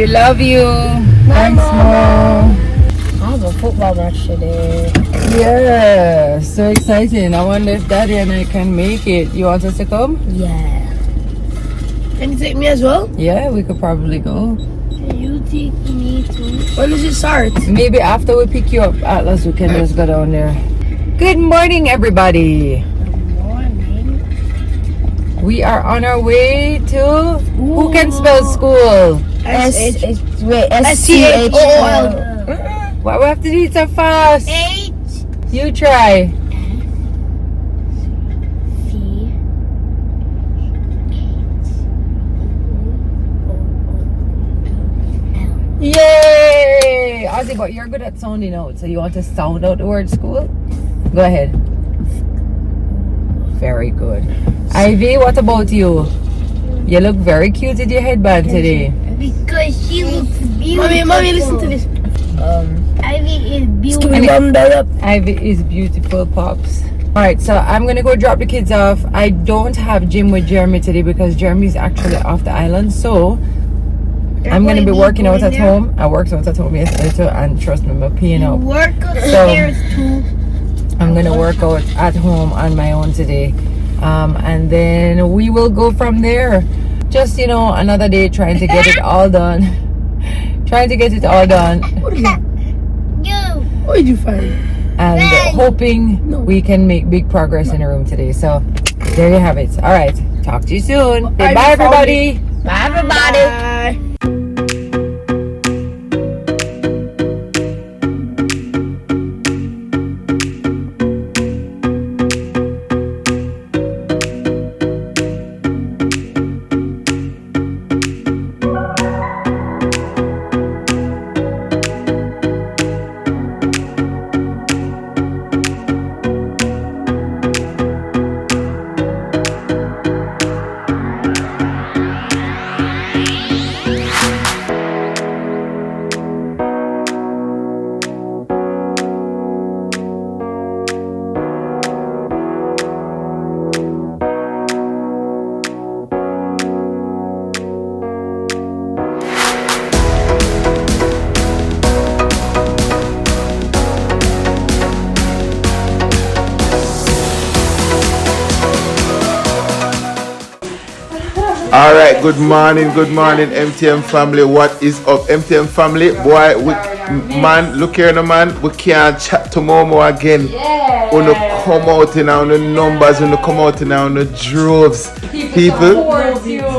We love you. Thanks, Mo. I have a football match today. Yeah, so exciting. I wonder if Daddy and I can make it. You want us to come? Yeah. Can you take me as well? Yeah, we could probably go. Can you take me too? When does it start? Maybe after we pick you up, Atlas, we can just go down there. Good morning, everybody. Good morning. We are on our way to... Who can spell school? S-C-H-O-L. Why we have to do it so fast? You try. Yay! Ozzy, but you're good at sounding out, so you want to sound out the word school? Go ahead. Very good. Ivy, what about you? You look very cute with your headband today. Because she looks beautiful. Mommy, listen to this. Ivy is beautiful. Ivy is beautiful, pops. Alright, so I'm gonna go drop the kids off. I don't have gym with Jeremy today because Jeremy's actually off the island, so I'm gonna be working out at home. I worked out at home yesterday too, and trust me, I'm peeing out. Work upstairs too. I'm gonna work out at home on my own today, and then we will go from there. Just, you know, another day trying to get it all done. Trying to get it all done. What did you find? And hoping we can make big progress in the room today. So there you have it. All right, talk to you soon. Bye everybody. Bye everybody. Bye. All right, good morning, MTM family. What is up, MTM family? Boy, man, look here, no man. We can't chat to Momo again. Yeah. When you come out in on the numbers, when you come out in on the droves, people.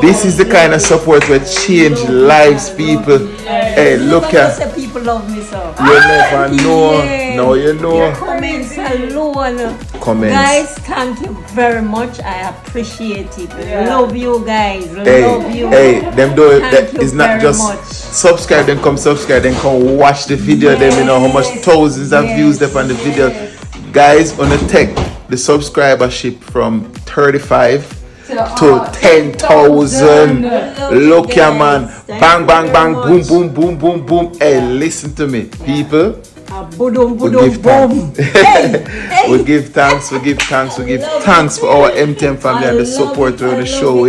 This is the kind of support where change lives, people. Hey, look here. People love me so. You never know. Yeah. Now you know. Your comments alone. Comments. Guys, thank you very much. I appreciate it. Love you guys. Hey, Love you. hey, them do it. Thank you It's not very just much. subscribe, then come watch the video. Then you know how much thousands of views there on the video. Guys, on the take the subscribership from 35 to 10,000. Look here, man. Bang, bang, bang, boom, boom, boom, boom, boom. Hey, listen to me, people. We give thanks. We give thanks for our MTM family and the support on the show.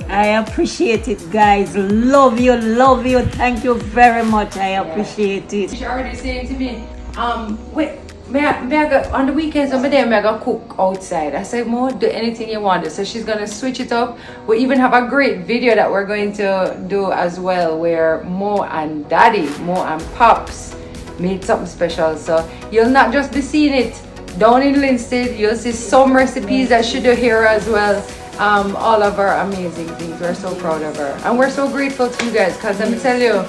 I appreciate it, guys. Love you. Thank you very much. I appreciate it. She already saying to me, wait, may I go on the weekends over there, may I go cook outside? I said, Mo, do anything you want. So she's gonna switch it up. We even have a great video that we're going to do as well, where Mo and Pops made something special. So you'll not just be seeing it down in Linstead, you'll see some recipes that she do here as well. All of our amazing things. We're so proud of her, and we're so grateful to you guys, because let me tell you,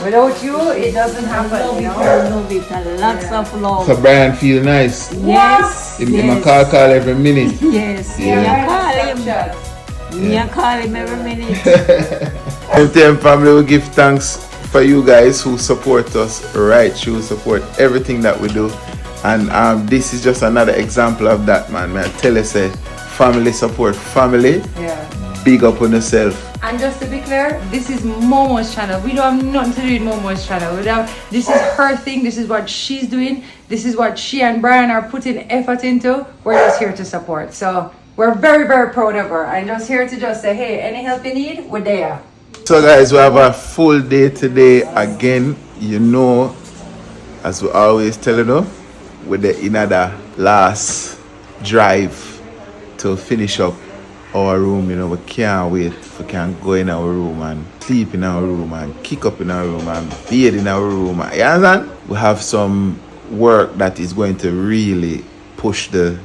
without you it doesn't happen. Love it. Lots of love. So Brian feel nice. Yes. Him call every minute. Yes. Yeah. You call him every minute. MTM family, we give thanks for you guys who support us right through, support everything that we do, and this is just another example of that, man. I tell you, say, family support family. Yeah. Big up on yourself. And just to be clear, this is Momo's channel. We don't have nothing to do with Momo's channel. This is her thing. This is what she's doing. This is what she and Brian are putting effort into. We're just here to support. So we're very, very proud of her. I'm just here to just say, hey, any help you need, we're there. So guys, we have a full day today again. You know, as we always tell you, with the another last drive to finish up our room. You know, we can't wait. We can go in our room and sleep in our room and kick up in our room and bathe in our room. You understand? We have some work that is going to really push the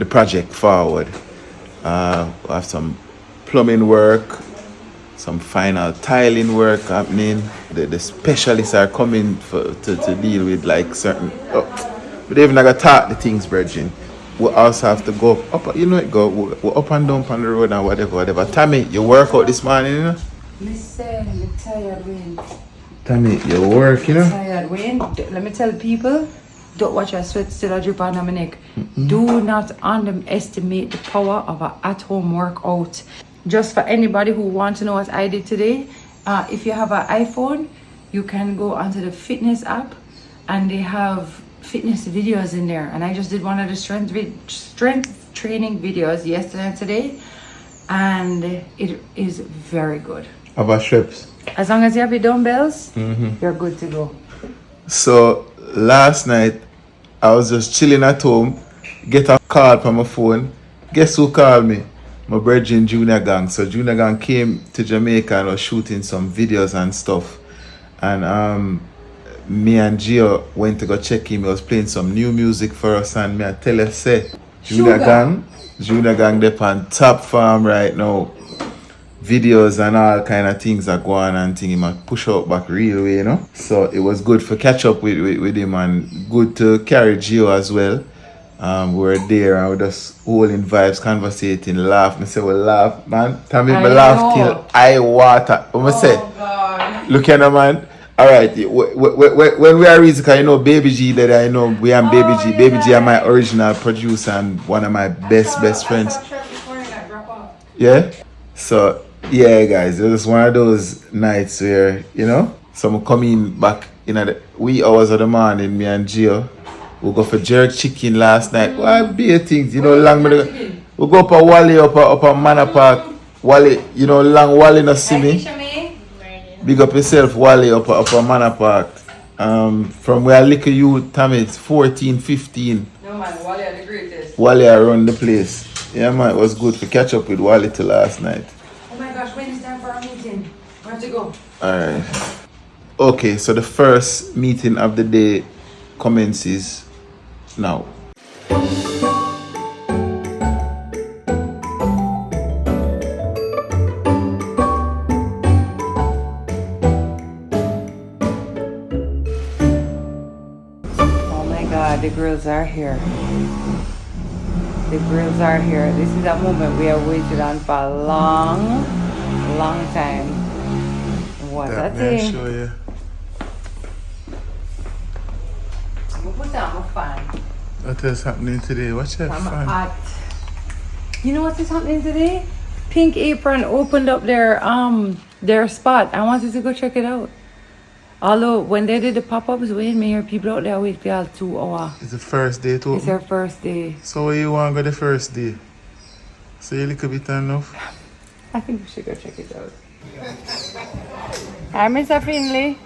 project forward. We have some plumbing work, some final tiling work happening. The specialists are coming to deal with like certain. We don't even have to talk the things, Virgin. We also have to go up. You know it go. We're up and down on the road and whatever. Tami, you work out this morning, you know? Listen, I'm tired, Wayne. Tami, you work, you know? Tired, Wayne. Let me tell people, don't watch your sweat still a drip on my neck. Do not underestimate the power of an at-home workout. Just for anybody who wants to know what I did today, if you have an iPhone, you can go onto the fitness app and they have fitness videos in there. And I just did one of the strength training videos yesterday and today, and it is very good. How about strips? As long as you have your dumbbells, you're good to go. So last night, I was just chilling at home, get a call from my phone. Guess who called me? My brother Junior Gang. So Junior Gang came to Jamaica and was shooting some videos and stuff. And me and Gio went to go check him. He was playing some new music for us, and me I tell you, say, Junior Gang they on top farm right now. Videos and all kind of things are going and thing. He might push out back real way, you know. So it was good for catch up with him, and good to carry Gio as well. We were there and we just holding vibes, conversating, laugh. I say we laugh, man. Tami, me laugh till I water. What I say? God. Look at man. Alright, when we are music, you know Baby G that I know we and Baby G. Baby G are my original producer and one of my best friends. Yeah? So yeah guys, it was one of those nights where, you know, some coming back in the wee hours of the morning, me and Gio. We go for jerk chicken last night. What be things, you know, long we go up a Wally up a Manor Park. Wally, you know, long Wally no see me. Big up yourself, Wally, up a Manor Park. From where I look at you, Tami, it's 14, 15. No man, Wally are the greatest. Wally around the place. Yeah man, it was good to catch up with Wally till last night. Oh my gosh, when is time for our meeting? We have to go. Alright. Okay, so the first meeting of the day commences now. The girls are here. The girls are here. This is a moment we have waited on for a long time. What a thing. Show you. I'm gonna put down my fan. What is happening today? What's that I'm fun? hot. You know what is happening today? Pink Apron opened up their spot. I wanted to go check it out. Although when they did the pop-ups, we didn't hear people out there wait till 2 hours. It's the first day to It's their first day. So where you want to go the first day? So you little bit enough? I think we should go check it out. Hi, Mr. Finley.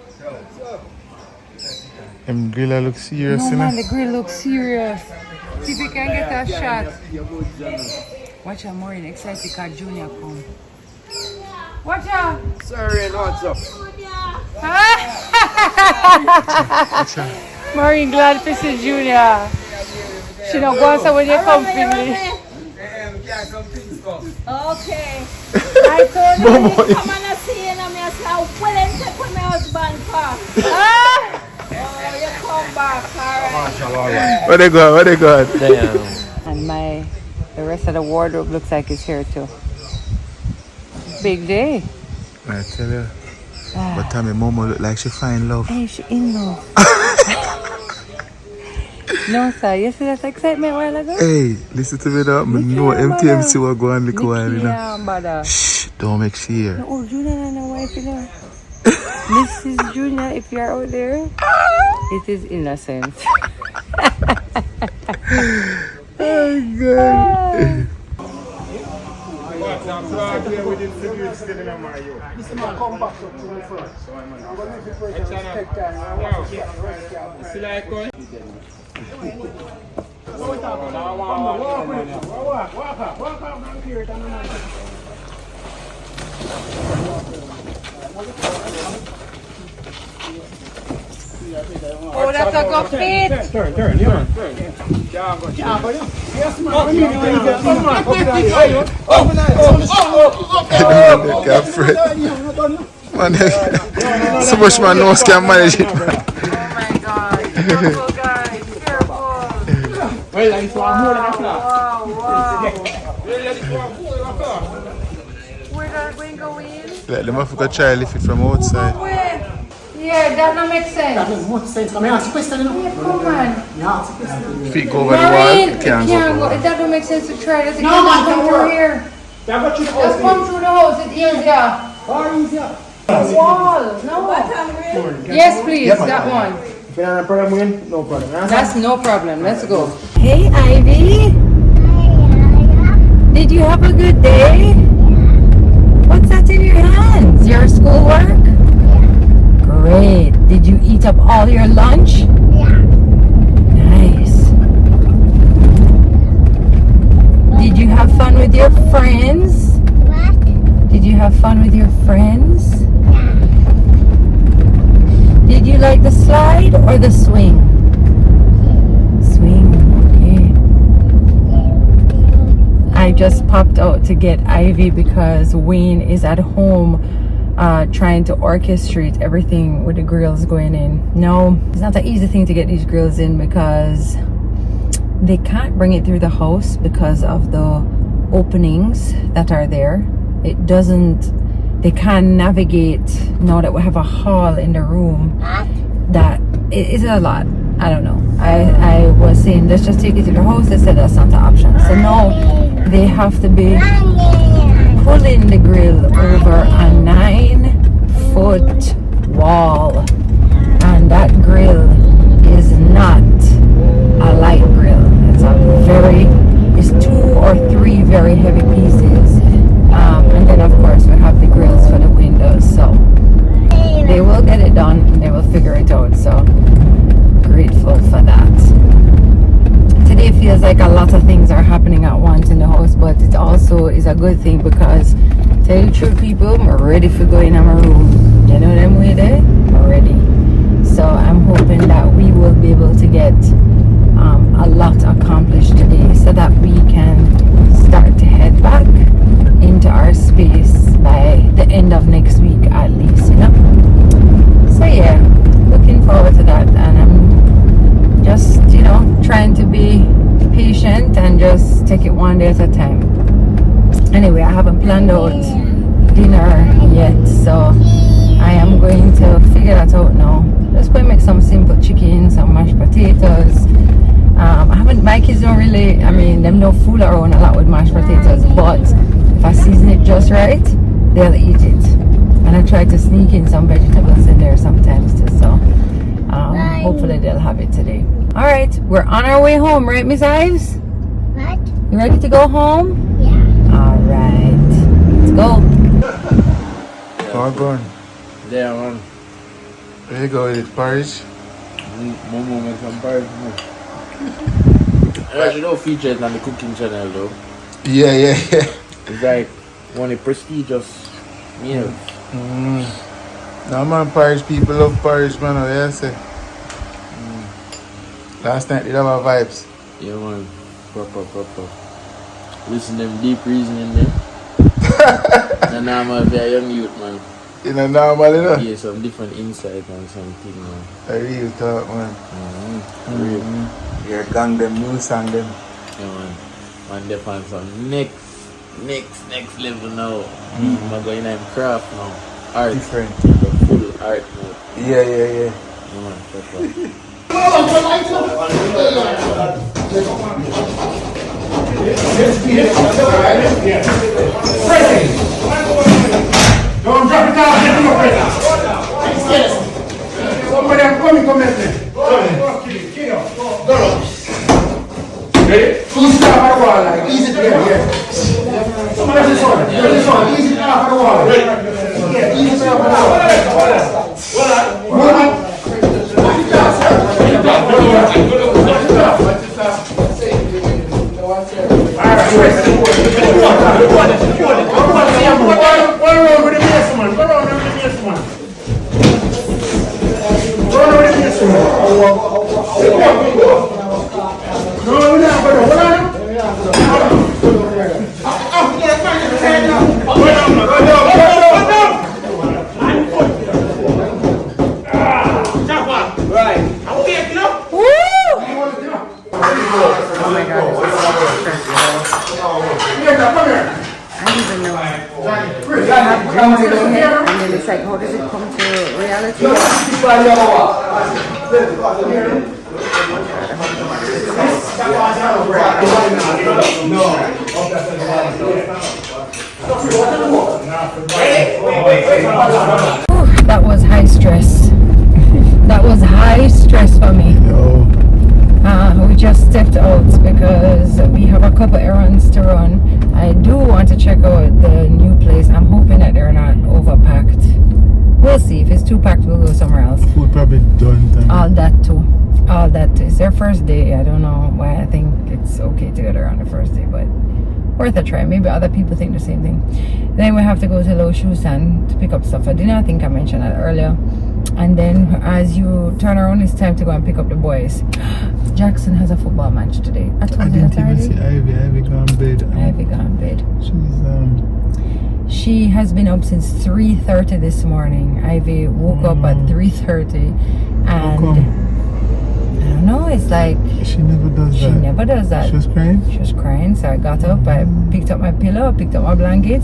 Them grill look serious, No you man, know? the grill looks serious. See if we can get a shot. Watch out, Maureen, excited because Junior come. Watch out! Sorry, what's up? Maureen, glad to see Junior. She don't go outside when you come, Finley. Okay. I told you, Momo, come and see you, and I say, I'm willing to put my husband for. Oh, you come back, alright. Where they go? Where they go? And the rest of the wardrobe looks like it's here too. Big day. I tell you. But Tami, Momo look like she find love. Hey, she in love. No, sir. You see that excitement a while ago? Hey, listen to me now. I know MTMC will go on little while, you know. Yeah, Shh, don't make she hear. oh, Junior and the wife, you know. Mrs. Junior, if you're out there, it is innocent. Oh, God. This is my compact to the front. I'm going to make the person take time. I want to get the Oh, that's a good fit. Turn. Yes, Man, so much man knows can manage it. Oh my God. Careful, guys. Careful. Wow. Where that going go in? Let them have to try lift it from outside. Yeah, that don't make sense. Come here, ask a question. Yeah, come on. Feet go over the wall, Maureen, it can't go. that don't make sense to try this. It No, can't man, come don't through worry. here. Just Just come through the house. It's easier. The wall. No. Yes, please. That one. If you have a problem with no problem. That's no problem. Let's go. Hey, Ivy. Did you have a good day? What's that in your hands? Your schoolwork? Great. Did you eat up all your lunch? Nice. Did you have fun with your friends? Did you have fun with your friends? Did you like the slide or the swing? Swing, okay. I just popped out to get Ivy because Wayne is at home trying to orchestrate everything with the grills going in. No, it's not the easy thing to get these grills in because they can't bring it through the house because of the openings that are there. It doesn't, they can't navigate now that we have a hall in the room. That it is a lot. I don't know. I was saying let's just take it to the house. They said that's not the option. So now they have to be pulling the grill over a 9-foot wall, and that grill is not a light grill. It's 2 or 3 very heavy pieces, and then of course we have the grills for the windows. So they will get it done and they will figure it out. So grateful for that. Today feels like a lot of things are happening at once in the house, but it also is a good thing because, tell you the truth, people, I'm ready for going in my room. You know them way there? I'm ready. So I'm hoping that we will be able to get a lot accomplished today so that we can start to head back into our space by the end of next week at least, you know? So yeah, looking forward to that, and I'm just, you know, trying to be patient and just take it one day at a time. Anyway, I haven't planned out dinner yet, so I am going to figure that out now. Just going to make some simple chicken, some mashed potatoes. My kids don't really, them don't fool around a lot with mashed potatoes, but if I season it just right, they'll eat it. And I try to sneak in some vegetables in there sometimes too, so hopefully they'll have it today. All right, we're on our way home, right, Miss Ives? What? You ready to go home? Yeah. All right, let's go. Oh, go on. Yeah, man. There you go with it, porridge. Momo make some porridge. You know, featured on the cooking channel though. Yeah. It's like one of the prestigious meals. No man, porridge people love porridge, man. What you say? Last night they have our vibes. Yeah, man. Proper. Listen them deep reasoning there. The normal for a young youth, man. You know, normal, you know? Yeah, some different insight and something, man. A real talk, man. Real. Yeah, gang them, new song them. Yeah, man. Man, they find some next level now. I'm going in craft now. Art. Different. The full art mode. Yeah. Yeah, man. Proper. Don't drop it down. Somebody come in. Ready? Two stop at the wall, like easy to Easy off the water. Yeah, easy off the water. And then it's like, how does it come to reality? That was high stress. That was high stress for me. We just stepped out because we have a couple errands to run. I do want to check out the new place. I'm hoping that they're not overpacked. We'll see. If it's too packed, we'll go somewhere else. Food probably done. All that too. It's their first day. I don't know why I think it's okay to get there on the first day, but worth a try. Maybe other people think the same thing. Then we have to go to Low Shoe Stand to pick up stuff for dinner. I think I mentioned that earlier. And then as you turn around, it's time to go and pick up the boys. Jackson has a football match today. I didn't even see Ivy. Ivy gone bed. Ivy gone bed. She has been up since 3:30 this morning. Ivy woke up at 3:30 and I don't know, it's like she never does that. She was crying? She was crying, so I got up, I picked up my pillow, I picked up my blanket,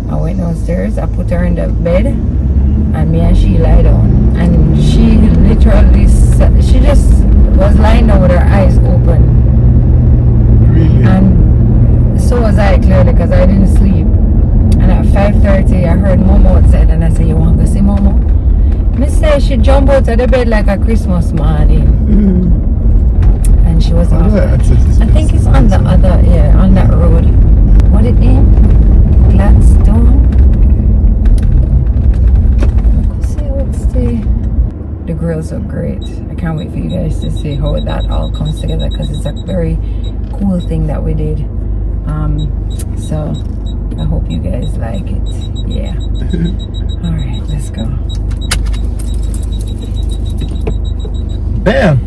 I went downstairs, I put her in the bed, and me and she lie down. And she literally, she just was lying down with her eyes open. Really? And so was I, clearly, because I didn't sleep. And at 5:30, I heard Momo outside, and I said, "You want to see Momo?" Miss said she jumped out of the bed like a Christmas morning. And she was off. I think it's on the other, on that road. What it name? Gladstone? The grills are great. I can't wait for you guys to see how that all comes together, because it's a very cool thing that we did. So I hope you guys like it. Yeah. All right, let's go. Bam.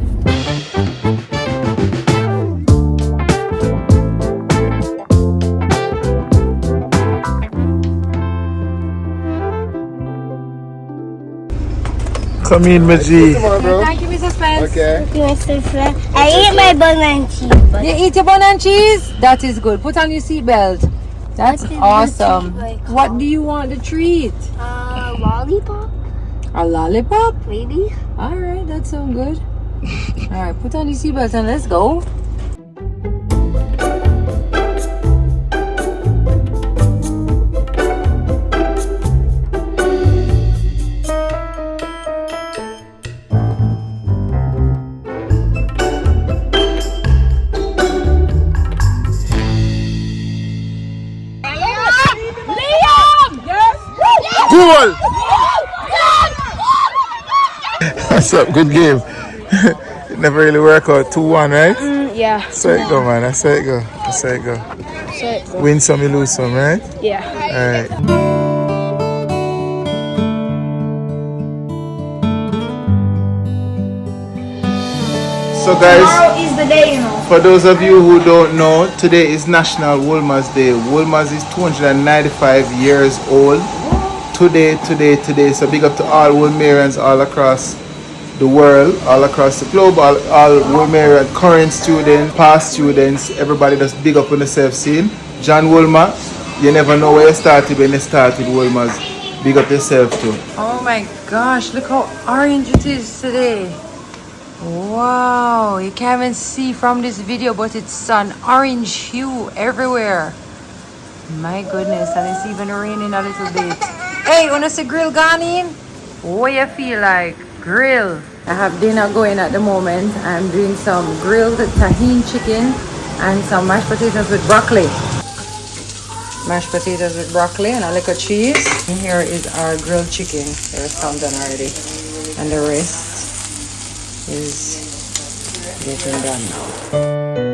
Come in, Maji. Thank you, Mrs. Spence. Okay. I eat my bun and cheese. You eat your bun and cheese? That is good. Put on your seatbelt. That's awesome. What do you want to treat? Lollipop? A lollipop? Maybe. Alright, that sounds good. Alright, put on your seatbelt and let's go. Goal! What's up? Good game. It never really worked out. 2-1, right? Yeah. That's how it go, man. That's how it go. That's how it go. Win some, you lose some, right? Yeah. Alright. So guys, Tomorrow is the day, you know. for those of you who don't know, today is National Woolmas Day. Woolmas is 295 years old. Today. So big up to all Woolmarians all across the world, all across the globe, all Woolmarian current students, past students, everybody that's big up on the self scene. John Woolmer, you never know where you started when you started Woolmas. Big up yourself too. Oh my gosh, look how orange it is today. Wow, you can't even see from this video, but it's an orange hue everywhere. My goodness, and it's even raining a little bit. Hey, wanna see grill gone in? What you feel like? Grill. I have dinner going at the moment. I'm doing some grilled tahini chicken and some mashed potatoes with broccoli. mashed potatoes with broccoli and a little cheese. And here is our grilled chicken. There's some done already. And the rest is getting done now.